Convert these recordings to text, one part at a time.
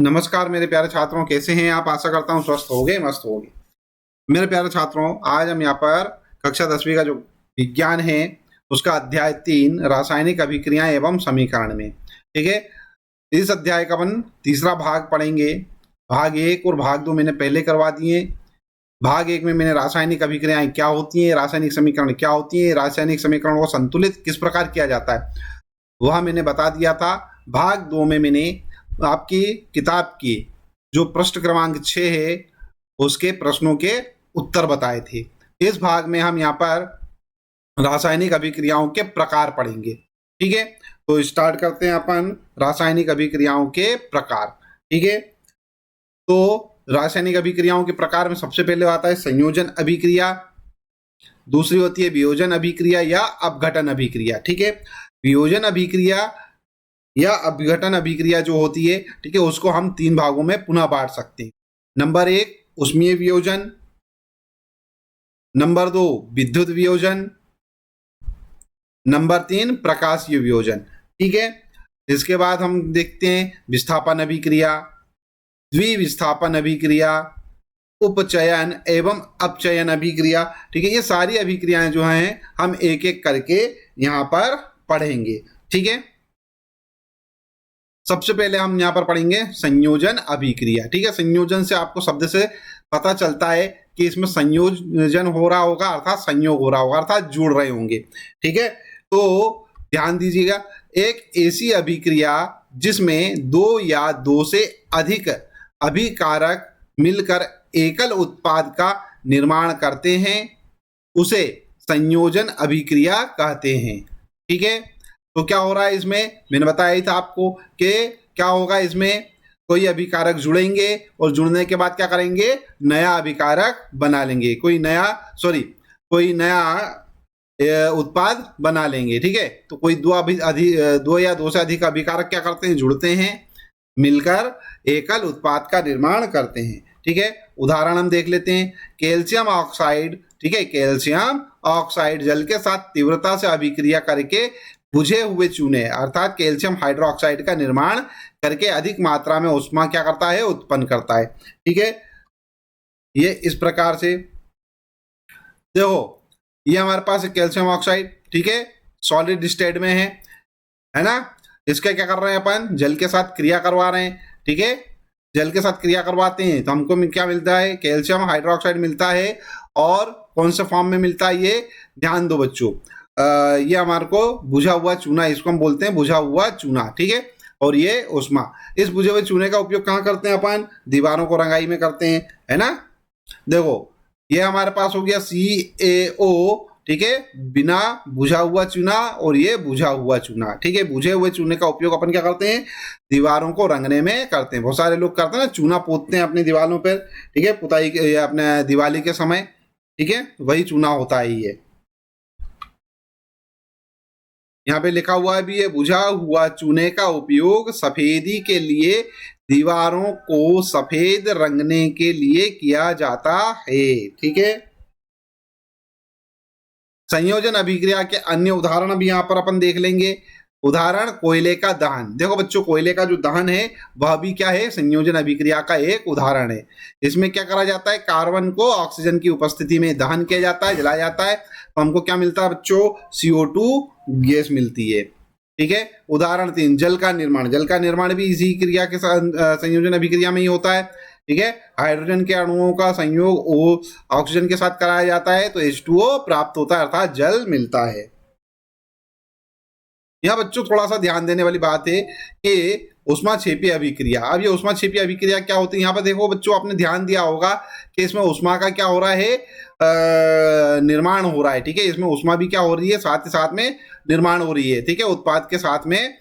नमस्कार मेरे प्यारे छात्रों, कैसे हैं आप? आशा करता हूँ स्वस्थ होगे, मस्त होगे। मेरे प्यारे छात्रों, आज हम यहाँ पर कक्षा 10वीं का जो विज्ञान है उसका अध्याय 3 रासायनिक अभिक्रियाएं एवं समीकरण में, ठीक है। इस अध्याय का अपन तीसरा भाग पढ़ेंगे। भाग 1 और भाग 2 मैंने पहले करवा दिए। भाग 1 में मैंने रासायनिक अभिक्रियाएं क्या होती हैं, रासायनिक समीकरण क्या होती है, रासायनिक समीकरण को संतुलित किस प्रकार किया जाता है, वह मैंने बता दिया था। भाग 2 में मैंने आपकी किताब की जो पृष्ठ क्रमांक 6 है उसके प्रश्नों के उत्तर बताए थे। इस भाग में हम यहाँ पर रासायनिक अभिक्रियाओं के प्रकार पढ़ेंगे, ठीक है। तो स्टार्ट करते हैं अपन रासायनिक अभिक्रियाओं के प्रकार, ठीक है। तो रासायनिक अभिक्रियाओं के प्रकार में सबसे पहले आता है संयोजन अभिक्रिया, दूसरी होती है वियोजन अभिक्रिया या अपघटन अभिक्रिया, ठीक है। वियोजन अभिक्रिया या अपघटन अभिक्रिया जो होती है, ठीक है, उसको हम 3 भागों में पुनः बांट सकते हैं। नंबर 1 उष्मीय वियोजन, नंबर 2 विद्युत वियोजन, नंबर 3 प्रकाशीय वियोजन, ठीक है। इसके बाद हम देखते हैं विस्थापन अभिक्रिया, द्विविस्थापन अभिक्रिया, उपचयन एवं अपचयन अभिक्रिया, ठीक है। ये सारी अभिक्रियाएं जो हैं हम एक एक करके यहाँ पर पढ़ेंगे, ठीक है। सबसे पहले हम यहाँ पर पढ़ेंगे संयोजन अभिक्रिया, ठीक है। संयोजन से आपको शब्द से पता चलता है कि इसमें संयोजन हो रहा होगा, अर्थात संयोग हो रहा होगा, अर्थात जुड़ रहे होंगे, ठीक है। तो ध्यान दीजिएगा, एक ऐसी अभिक्रिया जिसमें 2 या 2 से अधिक अभिकारक मिलकर एकल उत्पाद का निर्माण करते हैं उसे संयोजन अभिक्रिया कहते हैं, ठीक है। तो क्या हो रहा है इसमें, मैंने बताया ही था आपको कि क्या होगा, इसमें कोई अभिकारक जुड़ेंगे और जुड़ने के बाद क्या करेंगे, नया अभिकारक बना लेंगे, कोई नया उत्पाद बना लेंगे, ठीक है। तो कोई 2 या 2 से अधिक अभिकारक क्या करते हैं, जुड़ते हैं, मिलकर एकल उत्पाद का निर्माण करते हैं, ठीक है। उदाहरण हम देख लेते हैं, कैल्शियम ऑक्साइड, ठीक है। कैल्शियम ऑक्साइड जल के साथ तीव्रता से अभिक्रिया करके बुझे हुए चूने अर्थात कैल्शियम हाइड्रोक्साइड का निर्माण करके अधिक मात्रा में ऊष्मा क्या करता है, उत्पन्न करता है, ठीक है। ये इस प्रकार से देखो, ये हमारे पास कैल्शियम ऑक्साइड, ठीक है, सॉलिड स्टेट में है ना। इसका क्या कर रहे हैं अपन, जल के साथ क्रिया करवा रहे हैं, ठीक है। जल के साथ क्रिया करवाते हैं तो हमको क्या मिलता है, कैल्शियम हाइड्रोक्साइड मिलता है। और कौन से फॉर्म में मिलता है ये, ध्यान दो बच्चों, ये हमारे को बुझा हुआ चूना, इसको हम बोलते हैं बुझा हुआ चूना, ठीक है। और ये ऊष्मा, इस बुझे हुए चूने का उपयोग कहाँ करते हैं अपन, दीवारों को रंगाई में करते हैं, है ना। देखो ये हमारे पास हो गया CaO, ठीक है, बिना बुझा हुआ चूना, और ये बुझा हुआ चूना, ठीक है। बुझे हुए चूने का उपयोग अपन क्या करते हैं, दीवारों को रंगने में करते हैं। बहुत सारे लोग करते हैं ना, चूना पोतते हैं अपनी दीवारों पर, ठीक है, पुताई अपने दिवाली के समय, ठीक है, वही चूना होता है ये। यहाँ पे लिखा हुआ भी है, बुझा हुआ चूने का उपयोग सफेदी के लिए दीवारों को सफेद रंगने के लिए किया जाता है, ठीक है। संयोजन अभिक्रिया के अन्य उदाहरण भी यहाँ पर अपन देख लेंगे। उदाहरण कोयले का दहन, देखो बच्चों, कोयले का जो दहन है वह भी क्या है, संयोजन अभिक्रिया का एक उदाहरण है। इसमें क्या करा जाता है, कार्बन को ऑक्सीजन की उपस्थिति में दहन किया जाता है, जलाया जाता है, तो हमको क्या मिलता है बच्चों, CO2 गैस मिलती है, ठीक है। उदाहरण 3 जल का निर्माण, जल का निर्माण भी इसी क्रिया के संयोजन अभिक्रिया में ही होता है, ठीक है। हाइड्रोजन के अणुओं का संयोग ऑक्सीजन के साथ कराया जाता है तो H2O प्राप्त होता है, अर्थात जल मिलता है। यहाँ बच्चों थोड़ा सा ध्यान देने वाली बात है कि ऊष्माक्षेपी अभिक्रिया, अब ये ऊष्माक्षेपी अभिक्रिया क्या होती है, यहाँ पर देखो बच्चों, आपने ध्यान दिया होगा कि इसमें ऊष्मा का क्या हो रहा है, निर्माण हो रहा है, ठीक है। इसमें ऊष्मा भी क्या हो रही है, साथ ही साथ में निर्माण हो रही है, ठीक है। उत्पाद के साथ में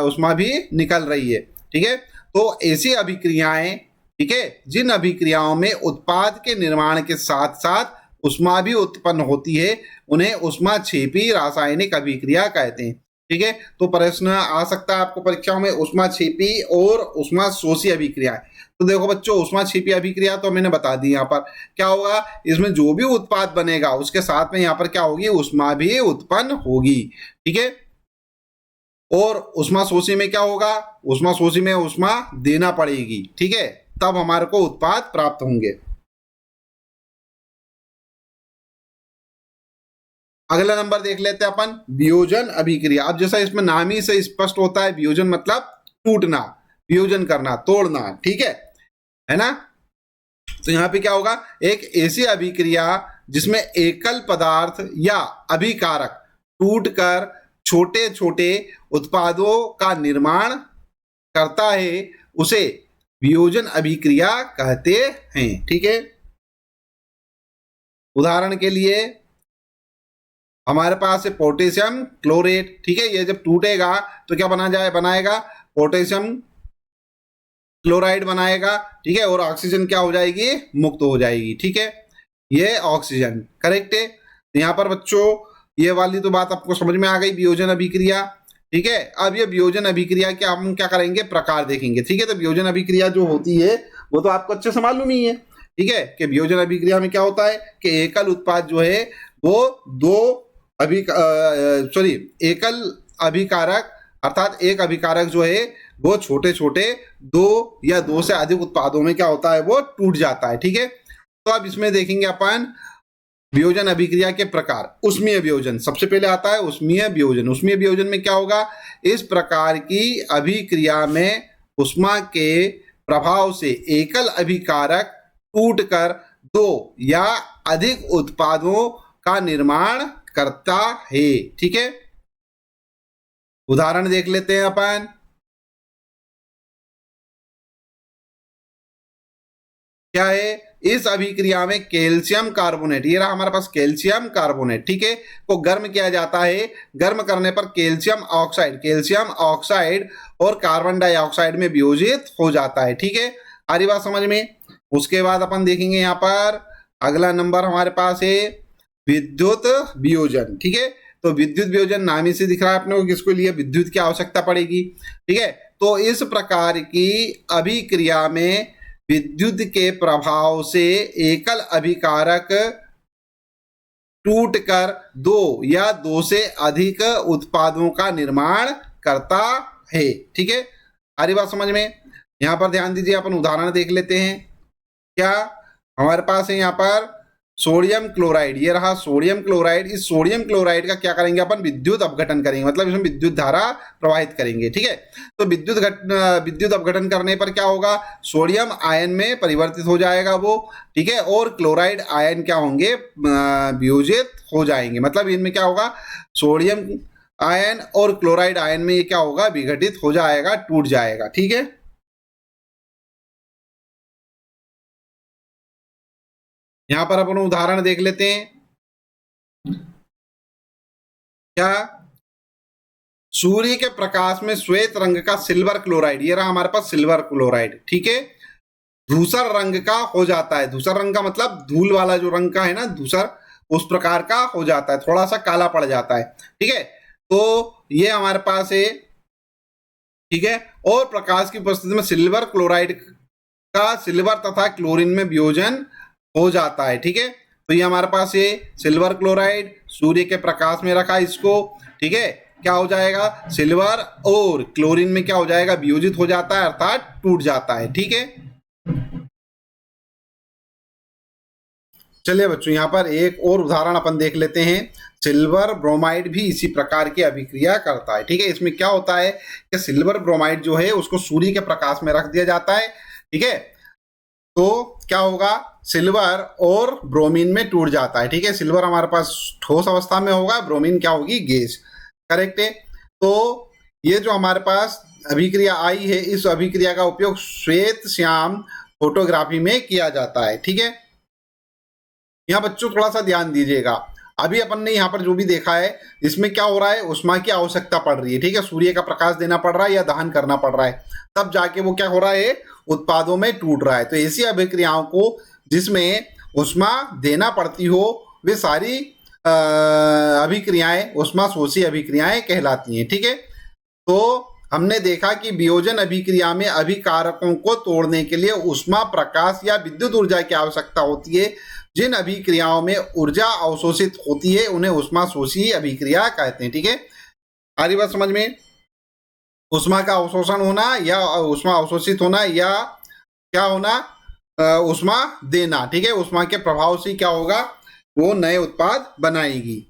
ऊष्मा भी निकल रही है, ठीक है। तो ऐसी अभिक्रियाएं, ठीक है, जिन अभिक्रियाओं में उत्पाद के निर्माण के साथ साथ ऊष्मा भी उत्पन्न होती है, उन्हें ऊष्माक्षेपी रासायनिक अभिक्रिया कहते हैं, ठीक है। तो प्रश्न आ सकता है आपको परीक्षाओं में, ऊष्माक्षेपी और ऊष्माशोषी अभिक्रियाएं। तो देखो बच्चों, ऊष्माक्षेपी अभिक्रिया तो मैंने बता दी, यहाँ पर क्या होगा, इसमें जो भी उत्पाद बनेगा उसके साथ में यहाँ पर क्या होगी, ऊष्मा भी उत्पन्न होगी, ठीक है। और उष्मा शोषी में क्या होगा, उष्मा शोषी में उष्मा देना पड़ेगी, ठीक है, तब हमारे को उत्पाद प्राप्त होंगे। अगला नंबर देख लेते हैं अपन, वियोजन अभिक्रिया। अब जैसा इसमें नाम ही से स्पष्ट होता है, वियोजन मतलब टूटना, वियोजन करना, तोड़ना, ठीक है ना। तो यहाँ पे क्या होगा, एक ऐसी अभिक्रिया जिसमें एकल पदार्थ या अभिकारक टूटकर छोटे छोटे उत्पादों का निर्माण करता है, उसे वियोजन अभिक्रिया कहते हैं, ठीक है। उदाहरण के लिए हमारे पास है पोटेशियम क्लोरेट, ठीक है, ये जब टूटेगा तो क्या बनाएगा पोटेशियम क्लोराइड बनाएगा, ठीक है, और ऑक्सीजन क्या हो जाएगी, मुक्त हो जाएगी, ठीक है, ये ऑक्सीजन, करेक्ट है। यहाँ पर बच्चों ये वाली तो बात आपको समझ में आ गई, वियोजन अभिक्रिया, ठीक है। अब ये वियोजन अभिक्रिया के हम क्या करेंगे, प्रकार देखेंगे, ठीक है। तो वियोजन अभिक्रिया जो होती है वो तो आपको अच्छे से मालूम ही है, ठीक है, कि वियोजन अभिक्रिया में क्या होता है कि एकल उत्पाद जो है वो एकल अभिकारक अर्थात एक अभिकारक जो है वो छोटे छोटे दो या दो से अधिक उत्पादों में क्या होता है, वो टूट जाता है, ठीक है। तो अब इसमें देखेंगे अपन वियोजन अभिक्रिया के प्रकार। उष्मीय वियोजन सबसे पहले आता है, उष्मीय वियोजन। उष्मीय वियोजन में क्या होगा, इस प्रकार की अभिक्रिया में उष्मा के प्रभाव से एकल अभिकारक टूटकर दो या अधिक उत्पादों का निर्माण करता है, ठीक है। उदाहरण देख लेते हैं अपन। क्या है, इस अभिक्रिया में कैल्शियम कार्बोनेट, ये रहा हमारे पास कैल्शियम कार्बोनेट, ठीक है, को गर्म किया जाता है। गर्म करने पर कैल्शियम ऑक्साइड और कार्बन डाइऑक्साइड में वियोजित हो जाता है, ठीक है। आ रही बात समझ में। उसके बाद अपन देखेंगे यहाँ पर अगला नंबर हमारे पास है विद्युत वियोजन, ठीक है। तो विद्युत वियोजन नाम ही से दिख रहा है अपने को किसको लिए, विद्युत की आवश्यकता पड़ेगी, ठीक है। तो इस प्रकार की अभिक्रिया में विद्युत के प्रभाव से एकल अभिकारक टूटकर दो या दो से अधिक उत्पादों का निर्माण करता है, ठीक है। सारी बात समझ में। यहां पर ध्यान दीजिए, अपन उदाहरण देख लेते हैं। क्या हमारे पास है यहाँ पर सोडियम क्लोराइड, ये रहा सोडियम क्लोराइड। इस सोडियम क्लोराइड का क्या करेंगे अपन, विद्युत अपघटन करेंगे, मतलब इसमें विद्युत धारा प्रवाहित करेंगे, ठीक है। तो विद्युत अपघटन करने पर क्या होगा, सोडियम आयन में परिवर्तित हो जाएगा वो, ठीक है, और क्लोराइड आयन क्या होंगे, वियोजित हो जाएंगे। मतलब इनमें क्या होगा, सोडियम आयन और क्लोराइड आयन में ये क्या होगा, विघटित हो जाएगा, टूट जाएगा, ठीक है। यहां पर अपन उदाहरण देख लेते हैं। क्या, सूर्य के प्रकाश में श्वेत रंग का सिल्वर क्लोराइड, ये रहा हमारे पास सिल्वर क्लोराइड, ठीक है, धूसर रंग का हो जाता है। धूसर रंग का मतलब धूल वाला जो रंग का है ना, धूसर, उस प्रकार का हो जाता है, थोड़ा सा काला पड़ जाता है, ठीक है। तो ये हमारे पास है, ठीक है। और प्रकाश की उपस्थिति में सिल्वर क्लोराइड का सिल्वर तथा क्लोरीन में वियोजन हो जाता है, ठीक है। तो ये हमारे पास ये सिल्वर क्लोराइड सूर्य के प्रकाश में रखा इसको, ठीक है, क्या हो जाएगा, सिल्वर और क्लोरीन में क्या हो जाएगा, वियोजित हो जाता है, अर्थात टूट जाता है, ठीक है। चलिए बच्चों, यहाँ पर एक और उदाहरण अपन देख लेते हैं। सिल्वर ब्रोमाइड भी इसी प्रकार की अभिक्रिया करता है, ठीक है। इसमें क्या होता है कि सिल्वर ब्रोमाइड जो है उसको सूर्य के प्रकाश में रख दिया जाता है, ठीक है। तो क्या होगा, सिल्वर और ब्रोमीन में टूट जाता है, ठीक है। सिल्वर हमारे पास ठोस अवस्था में होगा, ब्रोमीन क्या होगी, गैस, करेक्ट है। तो ये जो हमारे पास अभिक्रिया आई है, इस अभिक्रिया का उपयोग श्वेत श्याम फोटोग्राफी में किया जाता है, ठीक है। यहाँ बच्चों थोड़ा सा ध्यान दीजिएगा, अभी अपन ने यहाँ पर जो भी देखा है इसमें क्या हो रहा है, उष्मा की आवश्यकता पड़ रही है, ठीक है। सूर्य का प्रकाश देना पड़ रहा है या दहन करना पड़ रहा है, तब जाके वो क्या हो रहा है, उत्पादों में टूट रहा है। तो ऐसी अभिक्रियाओं को जिसमें उष्मा देना पड़ती हो वे सारी अभिक्रियाएं उष्मा शोषी अभिक्रियाएं कहलाती हैं, ठीक है। तो हमने देखा कि वियोजन अभिक्रिया में अभिकारकों को तोड़ने के लिए उष्मा, प्रकाश या विद्युत ऊर्जा की आवश्यकता होती है। जिन अभिक्रियाओं में ऊर्जा अवशोषित होती है उन्हें उष्मा शोषी अभिक्रिया कहते हैं, ठीक है। सारी बात समझ में। उष्मा का अवशोषण होना या उष्मा अवशोषित होना या क्या होना, उष्मा देना। ठीक है, उष्मा के प्रभाव से क्या होगा, वो नए उत्पाद बनाएगी।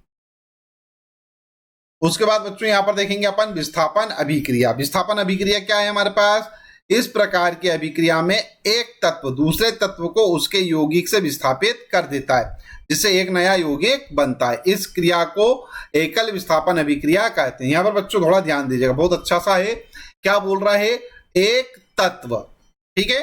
उसके बाद बच्चों यहाँ पर देखेंगे अपन विस्थापन अभिक्रिया। विस्थापन अभिक्रिया क्या है हमारे पास, इस प्रकार की अभिक्रिया में एक तत्व दूसरे तत्व को उसके यौगिक से विस्थापित कर देता है, जिससे एक नया यौगिक बनता है। इस क्रिया को एकल विस्थापन अभिक्रिया कहते हैं। यहाँ पर बच्चों थोड़ा ध्यान दीजिएगा, बहुत अच्छा सा है। क्या बोल रहा है, एक तत्व, ठीक है,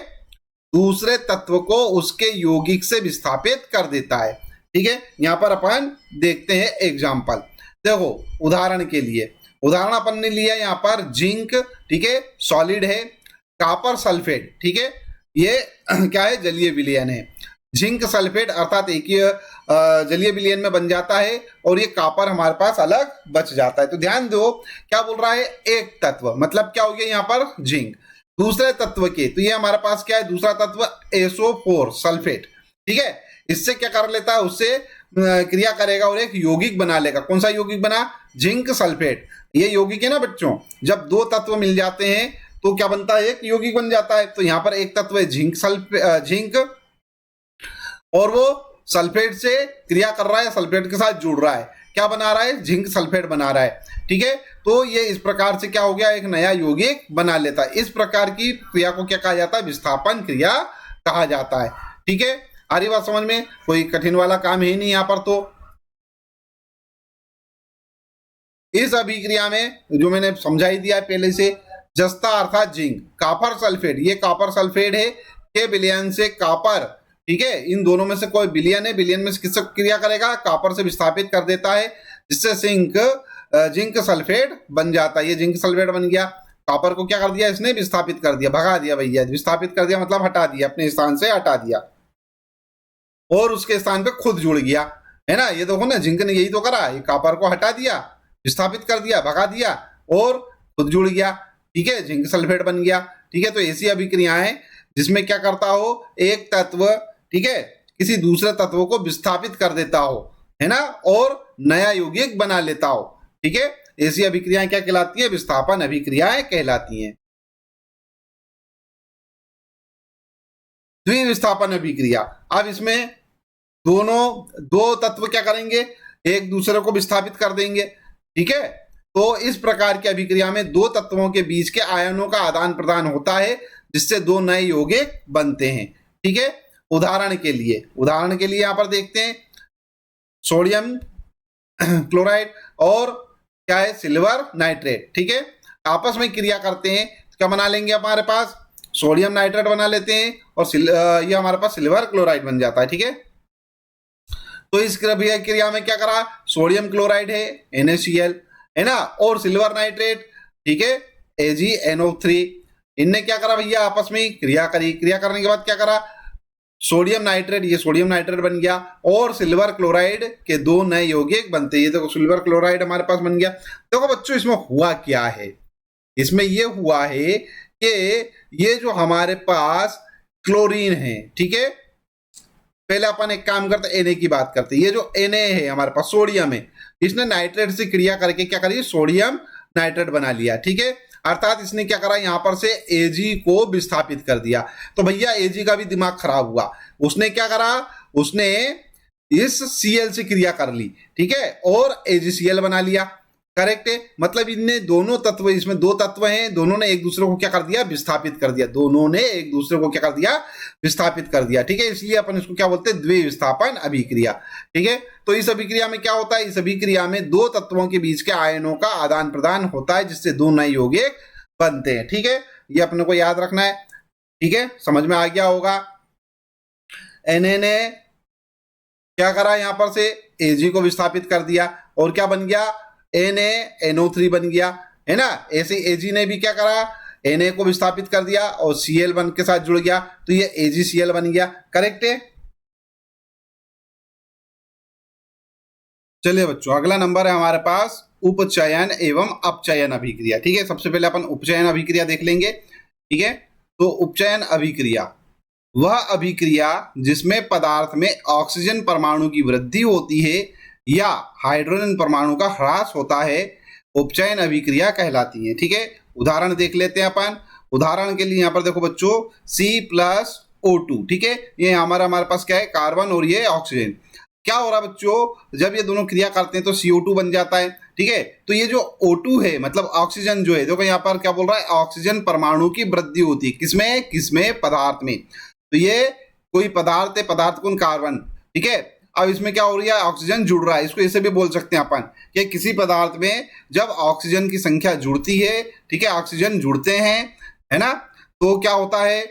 दूसरे तत्व को उसके यौगिक से विस्थापित कर देता है। ठीक है, यहाँ पर अपन देखते हैं एग्जाम्पल। देखो उदाहरण के लिए, उदाहरण अपन ने लिया यहाँ पर जिंक, ठीक है, सॉलिड है, कॉपर सल्फेट, ठीक है, ये क्या है, जलीय विलयन है। जिंक सल्फेट अर्थात एक ही जलीय विलयन में बन जाता है और ये कॉपर हमारे पास अलग बच जाता है। तो ध्यान दो, क्या बोल रहा है, एक तत्व, मतलब क्या हो गया यहाँ पर जिंक, दूसरे तत्व के, तो ये हमारे पास क्या है, दूसरा तत्व SO4 सल्फेट, ठीक है, इससे क्या कर लेता है, उससे क्रिया करेगा और एक यौगिक बना लेगा। कौन सा यौगिक बना, जिंक सल्फेट। ये यौगिक है ना बच्चों, जब दो तत्व मिल जाते हैं तो क्या बनता है, एक यौगिक बन जाता है। तो यहाँ पर एक तत्व है जिंक और वो सल्फेट से क्रिया कर रहा है, सल्फेट के साथ जुड़ रहा है, क्या बना रहा है, जिंक सल्फेट बना रहा है। ठीक है, तो ये इस प्रकार से क्या हो गया, एक नया यौगिक बना लेता है। इस प्रकार की क्रिया को क्या कहा जाता है, विस्थापन क्रिया कहा जाता है। ठीक है, आ रही बात समझ में, कोई कठिन वाला काम है नहीं यहाँ पर। तो इस अभिक्रिया में जो मैंने समझाई दिया है पहले से, जस्ता अर्थात जिंक, कॉपर सल्फेट, ये कॉपर सल्फेट है के विलयन से कॉपर, ठीक है, इन दोनों में से कोई विलयन है, विलयन में से किससे क्रिया करेगा, कॉपर से विस्थापित कर देता है, जिससे जिंक सल्फेट बन जाता है। ये जिंक सल्फेट बन गया, कॉपर को क्या कर दिया, इसने विस्थापित कर दिया, भगा दिया भैया, विस्थापित कर दिया मतलब हटा दिया, अपने स्थान से हटा दिया और उसके स्थान पे खुद जुड़ गया, है ना। ये देखो ना, जिंक ने यही तो करा, ये कॉपर को हटा दिया, विस्थापित कर दिया, भगा दिया और खुद जुड़ गया। ठीक है, जिंक सल्फेट बन गया। ठीक है, तो ऐसी अभिक्रियाएं जिसमें क्या करता हो, एक तत्व, ठीक है, किसी दूसरे तत्व को विस्थापित कर देता हो, है ना, और नया यौगिक बना लेता हो। ठीक है, ऐसी अभिक्रियाएं क्या कहलाती है, विस्थापन अभिक्रियाएं कहलाती हैं। द्विविस्थापन अभिक्रिया, अब इसमें दो तत्व क्या करेंगे, एक दूसरे को विस्थापित कर देंगे। ठीक है, तो इस प्रकार की अभिक्रिया में दो तत्वों के बीच के आयनों का आदान प्रदान होता है, जिससे दो नए यौगिक बनते हैं। ठीक है, उदाहरण के लिए यहां पर देखते हैं, सोडियम क्लोराइड और क्या है, सिल्वर नाइट्रेट, ठीक है, आपस में क्रिया करते हैं, क्या बना लेंगे, हमारे पास सोडियम नाइट्रेट बना लेते हैं और ये हमारे पास सिल्वर क्लोराइड बन जाता है। ठीक है, तो इस क्रिया में क्या करा, सोडियम क्लोराइड है NaCl, है ना, और सिल्वर नाइट्रेट, ठीक है, AgNO3, इनने क्या करा भैया, आपस में क्रिया करी, क्रिया करने के बाद क्या करा, सोडियम नाइट्रेट, ये सोडियम नाइट्रेट बन गया और सिल्वर क्लोराइड के दो नए यौगिक बनते हैं। ये देखो सिल्वर क्लोराइड हमारे पास बन गया। देखो बच्चों, इसमें हुआ क्या है, इसमें ये हुआ है कि ये जो हमारे पास क्लोरीन है, ठीक है, पहले अपन एक काम करते, Na की बात करते, ये जो Na है हमारे पास, सोडियम है, इसने नाइट्रेट से क्रिया करके क्या करी, सोडियम नाइट्रेट बना लिया। ठीक है, अर्थात इसने क्या करा, यहां पर से Ag को विस्थापित कर दिया। तो भैया Ag का भी दिमाग खराब हुआ, उसने क्या करा, उसने इस Cl से क्रिया कर ली, ठीक है, और AgCl बना लिया। करेक्ट है, मतलब इनने दोनों तत्व, इसमें दो तत्व हैं, दोनों ने एक दूसरे को क्या कर दिया, विस्थापित कर दिया, दोनों ने एक दूसरे को क्या कर दिया, विस्थापित कर दिया। ठीक है, इसलिए अपन इसको क्या बोलते हैं, द्विविस्थापन अभिक्रिया। ठीक है, तो इस अभिक्रिया में क्या होता है, इस अभिक्रिया में दो तत्वों के बीच के आयनों का आदान प्रदान होता है, जिससे दो नए यौगिक बनते हैं। ठीक है, ये अपने को याद रखना है। ठीक है, समझ में आ गया होगा। Na ने क्या करा, यहां पर से Ag को विस्थापित कर दिया और क्या बन गया, NaNO3 बन गया, है ना। ऐसे Ag ने भी क्या करा, Na को विस्थापित कर दिया और Cl बन के साथ जुड़ गया, तो ये AgCl बन गया। करेक्ट है। चलिए बच्चों, अगला नंबर है हमारे पास उपचयन एवं अपचयन अभिक्रिया। ठीक है, सबसे पहले अपन उपचयन अभिक्रिया देख लेंगे। ठीक है, तो उपचयन अभिक्रिया वह अभिक्रिया जिसमें पदार्थ में ऑक्सीजन परमाणु की वृद्धि होती है या हाइड्रोजन परमाणु का ह्रास होता है उपचयन अभिक्रिया कहलाती हैं। ठीक है, उदाहरण देख लेते हैं अपन। उदाहरण के लिए यहाँ पर देखो बच्चों C+O2, ठीक है, ये हमारे पास क्या है, कार्बन और ये ऑक्सीजन। क्या हो रहा है बच्चों, जब ये दोनों क्रिया करते हैं तो CO2 बन जाता है। ठीक है, तो ये जो O2 है मतलब ऑक्सीजन जो है, देखो यहाँ पर क्या बोल रहा है, ऑक्सीजन परमाणु की वृद्धि होती है किसमें पदार्थ में। तो ये कोई पदार्थ है, पदार्थ कौन, कार्बन। ठीक है, अब इसमें क्या हो रही है, ऑक्सीजन जुड़ रहा है। इसको ऐसे भी बोल सकते हैं अपन कि किसी पदार्थ में जब ऑक्सीजन की संख्या जुड़ती है, ठीक है, ऑक्सीजन जुड़ते हैं, है ना, तो क्या होता है,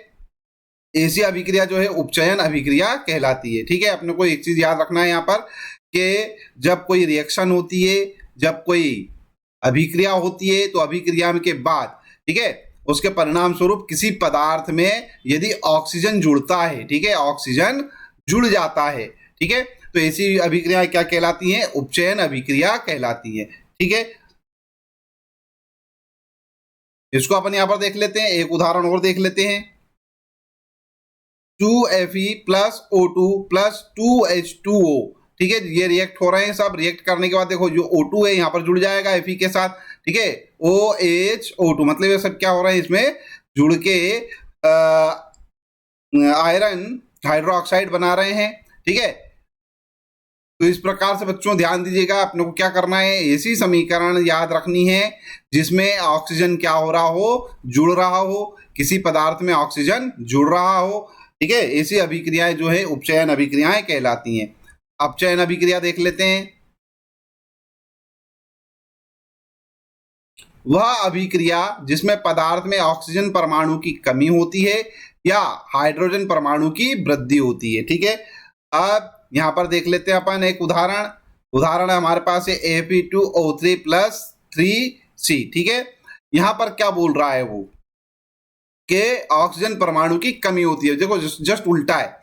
ऐसी अभिक्रिया जो है उपचयन अभिक्रिया कहलाती है। ठीक है, अपने को एक चीज याद रखना है यहाँ पर कि जब कोई रिएक्शन होती है, जब कोई अभिक्रिया होती है, तो अभिक्रिया के बाद, ठीक है, उसके परिणाम स्वरूप किसी पदार्थ में यदि ऑक्सीजन जुड़ता है, ठीक है, ऑक्सीजन जुड़ जाता है, ठीक है, तो ऐसी अभिक्रिया क्या कहलाती हैं, उपचयन अभिक्रिया कहलाती है। ठीक है, इसको अपन यहां पर देख लेते हैं, एक उदाहरण और देख लेते हैं। 2Fe plus O2 plus 2H2O, ठीक है, ये रिएक्ट हो रहे हैं सब। रिएक्ट करने के बाद देखो जो O2 है यहाँ पर जुड़ जाएगा Fe के साथ, ठीक है, OHO2, मतलब ये सब क्या हो रहा है, इसमें जुड़ के आयरन हाइड्रोक्साइड बना रहे हैं। ठीक है, तो इस प्रकार से बच्चों ध्यान दीजिएगा, अपने को क्या करना है, ऐसी समीकरण याद रखनी है जिसमें ऑक्सीजन क्या हो रहा हो, जुड़ रहा हो, किसी पदार्थ में ऑक्सीजन जुड़ रहा हो। ठीक है, ऐसी अभिक्रियाएं जो है उपचयन अभिक्रियाएं कहलाती हैं। अपचयन अभिक्रिया देख लेते हैं। वह अभिक्रिया जिसमें पदार्थ में ऑक्सीजन परमाणु की कमी होती है या हाइड्रोजन परमाणु की वृद्धि होती है। ठीक है, अब यहां पर देख लेते हैं अपन एक उदाहरण हमारे पास है Fe2O3 प्लस 3C। ठीक है, यहां पर क्या बोल रहा है वो कि ऑक्सीजन परमाणु की कमी होती है। देखो जस्ट उल्टा है,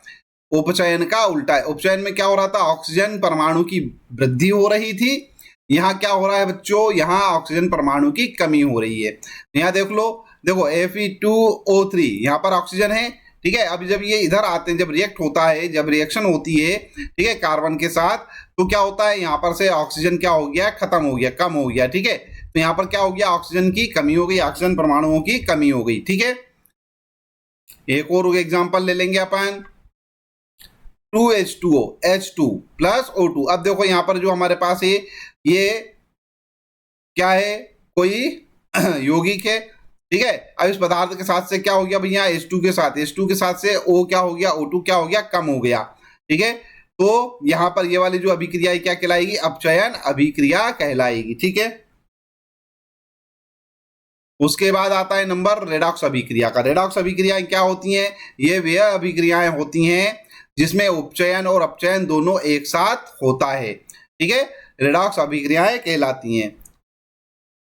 उपचयन का उल्टा है। उपचयन में क्या हो रहा था, ऑक्सीजन परमाणु की वृद्धि हो रही थी, यहाँ क्या हो रहा है बच्चों, यहाँ ऑक्सीजन परमाणु की कमी हो रही है। यहाँ देख लो, देखो Fe2O3 यहाँ पर ऑक्सीजन है। ठीक है, अब जब ये इधर आते हैं, जब रिएक्ट होता है, जब रिएक्शन होती है, ठीक है, कार्बन के साथ, तो क्या होता है, यहाँ पर से ऑक्सीजन क्या हो गया, खत्म हो गया, कम हो गया। ठीक है, तो यहाँ पर क्या हो गया, ऑक्सीजन की कमी हो गई, ऑक्सीजन परमाणुओं की कमी हो गई। ठीक है, एक और एग्जाम्पल ले लेंगे अपन, 2H2O H2 प्लस O2। अब देखो यहाँ पर जो हमारे पास है ये क्या है, कोई यौगिक है। ठीक है, अब इस पदार्थ के साथ से क्या हो गया भैया, H2 के साथ से O क्या हो गया, O2 क्या हो गया, कम हो गया। ठीक है, तो यहाँ पर ये वाली जो अभिक्रिया क्या कहलाएगी, अपचयन अभिक्रिया कहलाएगी। ठीक है, उसके बाद आता है नंबर रेडॉक्स अभिक्रिया का। रेडॉक्स अभिक्रियाएं क्या होती हैं, ये वे अभिक्रियाएं होती हैं जिसमें उपचयन और अपचयन दोनों एक साथ होता है। ठीक है, रेडॉक्स अभिक्रियाएं कहलाती हैं।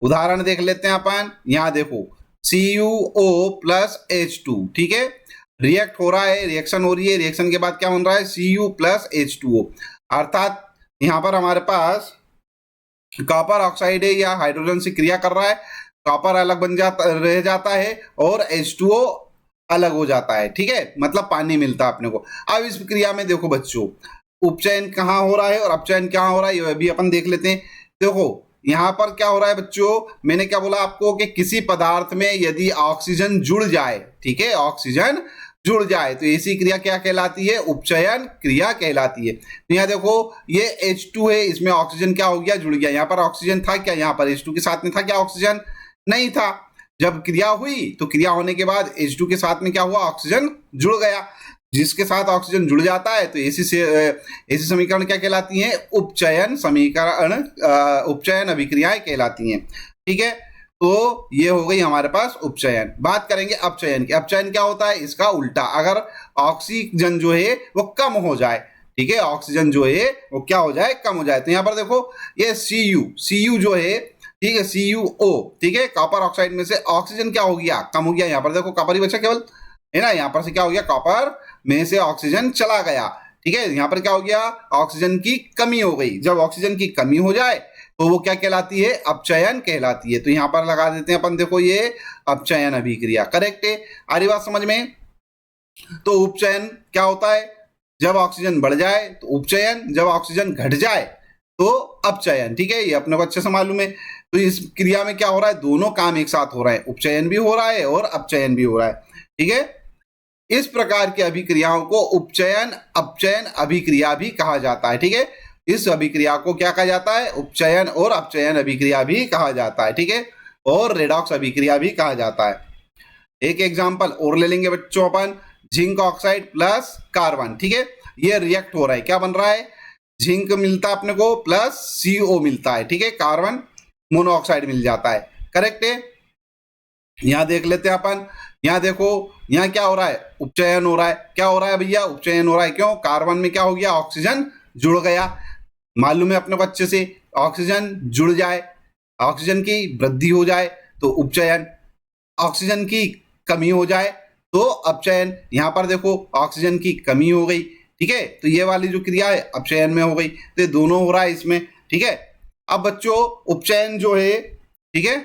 उदाहरण देख लेते हैं अपन। यहां देखो CuO प्लस H2, ठीक है, रिएक्ट हो रहा है, रिएक्शन हो रही है, रिएक्शन के बाद क्या बन रहा है, Cu प्लस H2O, अर्थात यहां पर हमारे पास कॉपर ऑक्साइड है या हाइड्रोजन से क्रिया कर रहा है, कॉपर अलग रह जाता है और H2O अलग हो जाता है। ठीक है, मतलब पानी मिलता है अपने को। अब इस क्रिया में देखो बच्चों, उपचयन कहाँ हो रहा है और अपचयन कहाँ हो रहा है, ये भी अपन देख लेते हैं। देखो यहाँ पर क्या हो रहा है बच्चों, मैंने क्या बोला आपको कि किसी पदार्थ में यदि ऑक्सीजन जुड़ जाए, ठीक है, ऑक्सीजन जुड़ जाए, तो ऐसी क्रिया क्या कहलाती है, उपचयन क्रिया कहलाती है। तो यहाँ देखो ये H2 है, इसमें ऑक्सीजन क्या हो गया, जुड़ गया। यहाँ पर ऑक्सीजन था क्या, यहाँ पर H2 के साथ में था क्या, ऑक्सीजन नहीं था। जब क्रिया हुई तो क्रिया होने के बाद H2 के साथ में क्या हुआ, ऑक्सीजन जुड़ गया। जिसके साथ ऑक्सीजन जुड़ जाता है तो ऐसी समीकरण क्या कहलाती हैं, उपचयन समीकरण, उपचयन अभिक्रियाएं कहलाती हैं। ठीक है, तो ये हो गई हमारे पास उपचयन। बात करेंगे अपचयन की। अपचयन क्या होता है, इसका उल्टा, अगर ऑक्सीजन जो है वो कम हो जाए, ठीक है, ऑक्सीजन जो है वो क्या हो जाए, कम हो जाए। तो यहाँ पर देखो ये Cu जो है, ठीक है, CuO, ठीक है, कॉपर ऑक्साइड में से ऑक्सीजन क्या हो गया, कम हो गया। यहाँ पर देखो कॉपर ही बचा केवल, है ना, यहाँ पर से क्या हो गया, कॉपर में से ऑक्सीजन चला गया। ठीक है, यहाँ पर क्या हो गया, ऑक्सीजन की कमी हो गई। जब ऑक्सीजन की कमी हो जाए तो वो क्या कहलाती है, अपचयन कहलाती है। तो यहाँ पर लगा देते हैं अपन, देखो ये अपचयन अभिक्रिया, करेक्ट है। आ रही बात समझ में। तो उपचयन क्या होता है, जब ऑक्सीजन बढ़ जाए तो उपचयन, जब ऑक्सीजन घट जाए तो अपचयन। ठीक है, ये अपने को अच्छे से मालूम है। तो इस क्रिया में क्या हो रहा है, दोनों काम एक साथ हो रहे हैं, उपचयन भी हो रहा है और अपचयन भी हो रहा है। ठीक है, इस प्रकार की अभिक्रियाओं को उपचयन अपचयन अभिक्रिया भी कहा जाता है। ठीक है, इस अभिक्रिया को क्या कहा जाता है, उपचयन और अपचयन अभिक्रिया भी कहा जाता है। ठीक है, और रेडॉक्स अभिक्रिया भी कहा जाता है। एक एग्जांपल और ले लेंगे बच्चों अपन, जिंक ऑक्साइड प्लस कार्बन। ठीक है, ये रिएक्ट हो रहा है, क्या बन रहा है, जिंक मिलता है अपने को प्लस CO मिलता है। ठीक है, कार्बन मोनोऑक्साइड मिल जाता है। करेक्ट है, यहां देख लेते हैं अपन, यहां देखो, यहां क्या हो रहा है, उपचयन हो रहा है। क्या हो रहा है भैया, उपचयन हो रहा है। क्यों, कार्बन में क्या हो गया, ऑक्सीजन जुड़ गया। मालूम है अपने को अच्छे से, ऑक्सीजन जुड़ जाए, ऑक्सीजन की वृद्धि हो जाए तो उपचयन, ऑक्सीजन की कमी हो जाए तो अपचयन। यहां पर देखो ऑक्सीजन की कमी हो गई, ठीक है, तो ये वाली जो क्रिया है अपचयन में हो गई, तो ये दोनों हो रहा है इसमें। ठीक है, अब बच्चों उपचयन जो है, ठीक है,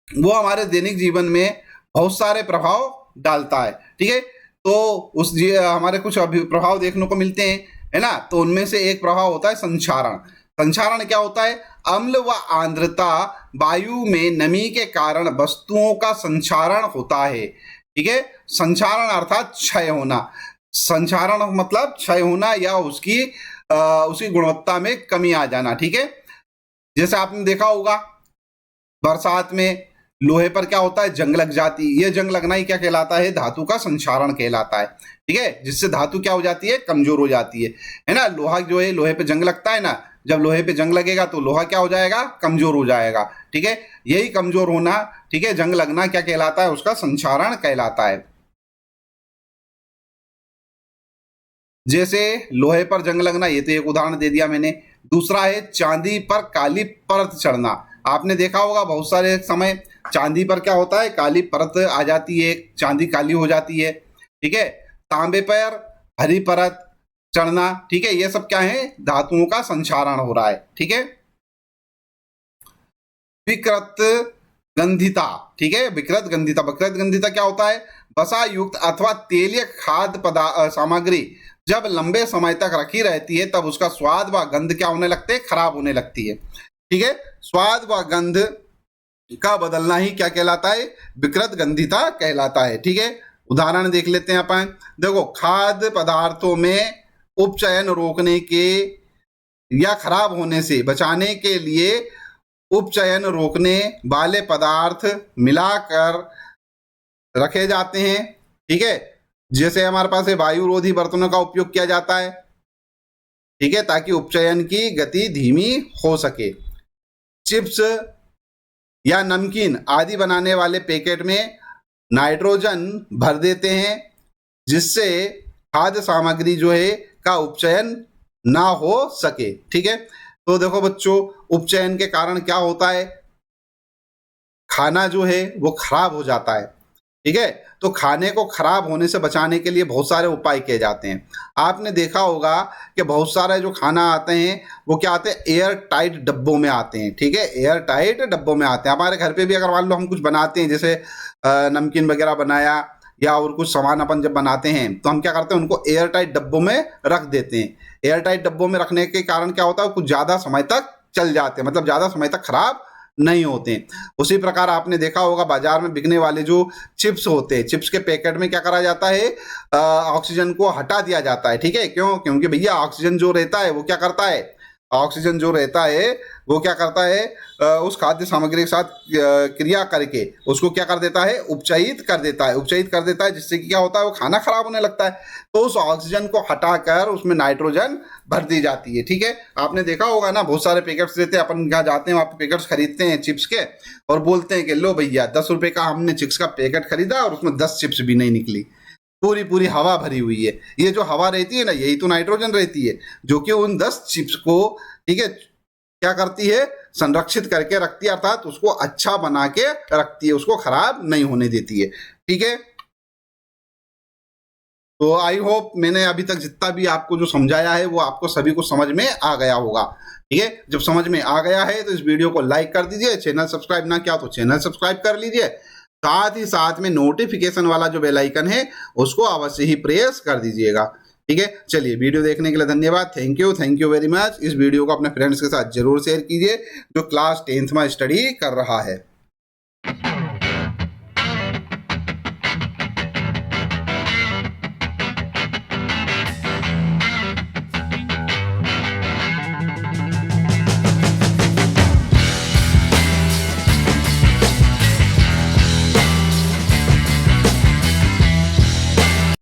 वो हमारे दैनिक जीवन में बहुत सारे प्रभाव डालता है। ठीक है, तो उस हमारे कुछ प्रभाव देखने को मिलते हैं, है ना। तो उनमें से एक प्रभाव होता है संक्षारण। संक्षारण क्या होता है, अम्ल व आर्द्रता वायु में नमी के कारण वस्तुओं का संक्षारण होता है। ठीक है, संक्षारण अर्थात क्षय होना। संक्षारण मतलब क्षय होना या उसकी गुणवत्ता में कमी आ जाना। ठीक है, जैसे आपने देखा होगा बरसात में लोहे पर क्या होता है, जंग लग जाती है। ये जंग लगना ही क्या कहलाता है, धातु का संक्षारण कहलाता है। ठीक है, जिससे धातु क्या हो जाती है, कमजोर हो जाती है ना। लोहा जो है, लोहे पे जंग लगता है ना, जब लोहे पे जंग लगेगा तो लोहा क्या हो जाएगा, कमजोर हो जाएगा। ठीक है, यही कमजोर होना, ठीक है, जंग लगना क्या कहलाता है, उसका संक्षारण कहलाता है। जैसे लोहे पर जंग लगना, ये तो एक उदाहरण दे दिया मैंने। दूसरा है चांदी पर काली परत चढ़ना। आपने देखा होगा बहुत सारे समय चांदी पर क्या होता है, काली परत आ जाती है, चांदी काली हो जाती है। ठीक है, तांबे पर हरी परत चढ़ना। ठीक है, ये सब क्या है, धातुओं का संक्षारण हो रहा है। ठीक है, विकृत गंधिता। ठीक है, विकृत गंधिता, विकृत गंधिता क्या होता है, वसा युक्त अथवा तेलीय खाद्य सामग्री जब लंबे समय तक रखी रहती है तब उसका स्वाद व गंध क्या होने लगते हैं, खराब होने लगती है। ठीक है, स्वाद व गंध का बदलना ही क्या कहलाता है, विकृत गंधिता कहलाता है। ठीक है, उदाहरण देख लेते हैं अपन। देखो, खाद्य पदार्थों में उपचयन रोकने के या खराब होने से बचाने के लिए उपचयन रोकने वाले पदार्थ मिलाकर रखे जाते हैं। ठीक है, जैसे हमारे पास वायुरोधी बर्तनों का उपयोग किया जाता है। ठीक है, ताकि उपचयन की गति धीमी हो सके। चिप्स या नमकीन आदि बनाने वाले पैकेट में नाइट्रोजन भर देते हैं, जिससे खाद्य सामग्री जो है का उपचयन ना हो सके। ठीक है, तो देखो बच्चों, उपचयन के कारण क्या होता है, खाना जो है वो खराब हो जाता है। ठीक है, तो खाने को खराब होने से बचाने के लिए बहुत सारे उपाय किए जाते हैं। आपने देखा होगा कि बहुत सारे जो खाना आते हैं वो क्या आते हैं, एयर टाइट डब्बों में आते हैं। ठीक है, एयर टाइट डब्बों में आते हैं। हमारे घर पे भी अगर मान लो हम कुछ बनाते हैं, जैसे नमकीन वगैरह बनाया या और कुछ सामान अपन जब बनाते हैं तो हम क्या करते हैं, उनको एयर टाइट डब्बों में रख देते हैं। एयर टाइट डब्बों में रखने के कारण क्या होता है, कुछ ज़्यादा समय तक चल जाते हैं, मतलब ज़्यादा समय तक खराब नहीं होते। उसी प्रकार आपने देखा होगा बाजार में बिकने वाले जो चिप्स होते हैं, चिप्स के पैकेट में क्या करा जाता है, ऑक्सीजन को हटा दिया जाता है। ठीक है, क्यों, क्योंकि भैया ऑक्सीजन जो रहता है वो क्या करता है, ऑक्सीजन जो रहता है वो क्या करता है, उस खाद्य सामग्री के साथ क्रिया करके उसको क्या कर देता है, उपचयित कर देता है, उपचयित कर देता है, जिससे कि क्या होता है, वो खाना खराब होने लगता है। तो उस ऑक्सीजन को हटाकर उसमें नाइट्रोजन भर दी जाती है। ठीक है, आपने देखा होगा ना, बहुत सारे पैकेट्स देते हैं, अपन जहाँ जाते हैं वहाँ पे पैकेट्स खरीदते हैं चिप्स के, और बोलते हैं कि लो भैया 10 रुपए का हमने चिप्स का पैकेट खरीदा और उसमें 10 चिप्स भी नहीं निकली, पूरी पूरी हवा भरी हुई है। ये जो हवा रहती है ना, यही तो नाइट्रोजन रहती है, जो कि उन 10 चिप्स को, ठीक है, क्या करती है, संरक्षित करके रखती है, अर्थात उसको अच्छा बना के रखती है, उसको खराब नहीं होने देती है। ठीक है, तो आई होप मैंने अभी तक जितना भी आपको जो समझाया है वो आपको सभी को समझ में आ गया होगा। ठीक है, जब समझ में आ गया है तो इस वीडियो को लाइक कर दीजिए, चैनल सब्सक्राइब ना किया तो चैनल सब्सक्राइब कर लीजिए, साथ ही साथ में नोटिफिकेशन वाला जो बेल आइकन है उसको अवश्य ही प्रेस कर दीजिएगा। ठीक है, चलिए वीडियो देखने के लिए धन्यवाद। Thank you very much. इस वीडियो को अपने फ्रेंड्स के साथ जरूर शेयर कीजिए जो क्लास 10th में स्टडी कर रहा है।